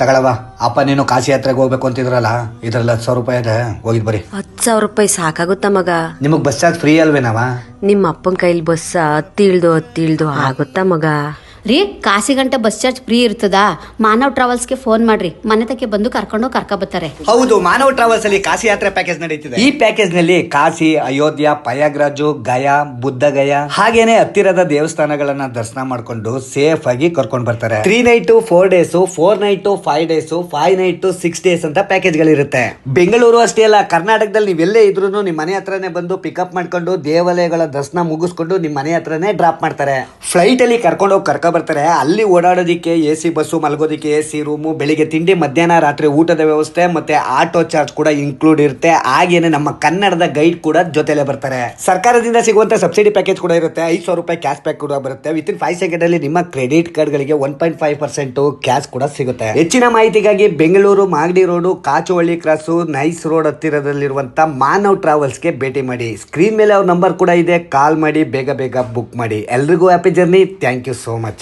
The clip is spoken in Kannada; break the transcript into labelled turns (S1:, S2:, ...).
S1: ತಗೊಳವ ಅಪ್ಪ ನೀನು ಕಾಶಿ ಯಾತ್ರೆಗೆ ಹೋಗ್ಬೇಕು ಅಂತಿದ್ರಲ್ಲ ಇದ್ರಲ್ಲಿ 10,000 ರೂಪಾಯಿ ಇದೆ, ಹೋಗಿದ್ ಬರಿ.
S2: 10,000 ರೂಪಾಯಿ ಸಾಕಾಗುತ್ತಾ ಮಗ?
S1: ನಿಮಗ್ ಬಸ್ ಚಾರ್ಜ್ ಫ್ರೀ ಅಲ್ವೇನವ?
S2: ನಿಮ್ಮ ಅಪ್ಪನ ಕೈಲಿ ಬಸ್ ಹತ್ತಿಳ್ದು ಆಗುತ್ತಾ ಮಗ?
S3: ರೀ, ಕಾಸಿ ಗಂಟೆ ಬಸ್ ಚಾರ್ಜ್ ಫ್ರೀ ಇರ್ತದಾ? ಮಾನವ್ ಟ್ರಾವೆಲ್ಸ್ಗೆ ಫೋನ್ ಮಾಡ್ರಿ, ಮನೆ ತಕ್ಕೆ ಬಂದು ಕರ್ಕೊಂಬರ್ತಾರೆ.
S1: ಹೌದು, ಮಾನವ್ ಟ್ರಾವೆಲ್ಸ್ ಅಲ್ಲಿ ಕಾಶಿ ಯಾತ್ರೆ ಪ್ಯಾಕೇಜ್ ನಡೀತಿದೆ. ಈ ಪ್ಯಾಕೇಜ್ ನಲ್ಲಿ ಕಾಶಿ, ಅಯೋಧ್ಯ, ಪ್ರಯಾಗ್ರಾಜ್, ಗಯಾ, ಬುದ್ಧ ಗಯಾ ಹಾಗೇನೆ ಹತ್ತಿರದ ದೇವಸ್ಥಾನಗಳನ್ನ ದರ್ಶನ ಮಾಡ್ಕೊಂಡು ಸೇಫ್ ಆಗಿ ಕರ್ಕೊಂಡ್ ಬರ್ತಾರೆ. 3 night 4 days, 4 night 5 days, 5 night 6 days ಅಂತ ಪ್ಯಾಕೇಜ್ ಗಳಿರುತ್ತೆ. ಬೆಂಗಳೂರು ಅಷ್ಟೇ ಅಲ್ಲ, ಕರ್ನಾಟಕದಲ್ಲಿ ನೀವೆಲ್ಲೇ ಇದ್ರು ನಿಮ್ ಮನೆ ಹತ್ರನೇ ಬಂದು ಪಿಕಪ್ ಮಾಡ್ಕೊಂಡು ದೇವಾಲಯಗಳ ದರ್ಶನ ಮುಗಿಸ್ಕೊಂಡು ನಿಮ್ ಮನೆ ಹತ್ರನೇ ಡ್ರಾಪ್ ಮಾಡ್ತಾರೆ. ಫ್ಲೈಟ್ ಅಲ್ಲಿ ಕರ್ಕೊಂಡು ಹೋಗಿ ಬರ್ತಾರೆ. ಅಲ್ಲಿ ಓಡಾಡೋದಿಕ್ಕೆ AC ಬಸ್ಸು, ಮಲಗೋದಿಕ್ಕೆ AC ರೂಮು, ಬೆಳಿಗ್ಗೆ ತಿಂಡಿ, ಮಧ್ಯಾಹ್ನ ರಾತ್ರಿ ಊಟದ ವ್ಯವಸ್ಥೆ ಮತ್ತೆ ಆಟೋ ಚಾರ್ಜ್ ಕೂಡ ಇನ್ಕ್ಲೂಡ್ ಇರುತ್ತೆ. ಹಾಗೇನೆ ನಮ್ಮ ಕನ್ನಡದ ಗೈಡ್ ಕೂಡ ಜೊತೆಲೆ ಬರ್ತಾರೆ. ಸರ್ಕಾರದಿಂದ ಸಿಗುವಂತ ಸಬ್ಸಿಡಿ ಪ್ಯಾಕೇಜ್ ಕೂಡ ಇರುತ್ತೆ. 5,000 ರೂಪಾಯಿ ಕ್ಯಾಶ್ ಬ್ಯಾಕ್ ಕೂಡ ಬರುತ್ತೆ. ವಿತಿನ್ 5 ಸೆಕೆಂಡ್ ಅಲ್ಲಿ ನಿಮ್ಮ ಕ್ರೆಡಿಟ್ ಕಾರ್ಡ್ ಗಳಿಗೆ 1.5% ಕ್ಯಾಶ್ ಕೂಡ ಸಿಗುತ್ತೆ. ಹೆಚ್ಚಿನ ಮಾಹಿತಿಗಾಗಿ Bengaluru Magadi road, Kachuvalli cross, nice road ಹತ್ತಿರದಲ್ಲಿರುವಂತ ಮಾನವ್ ಟ್ರಾವೆಲ್ಸ್ ಗೆ ಭೇಟಿ ಮಾಡಿ. ಸ್ಕ್ರೀನ್ ಮೇಲೆ ಅವ್ರ ನಂಬರ್ ಕೂಡ ಇದೆ, ಕಾಲ್ ಮಾಡಿ, ಬೇಗ ಬುಕ್ ಮಾಡಿ. ಎಲ್ರಿಗೂ happy journey. Thank you so much.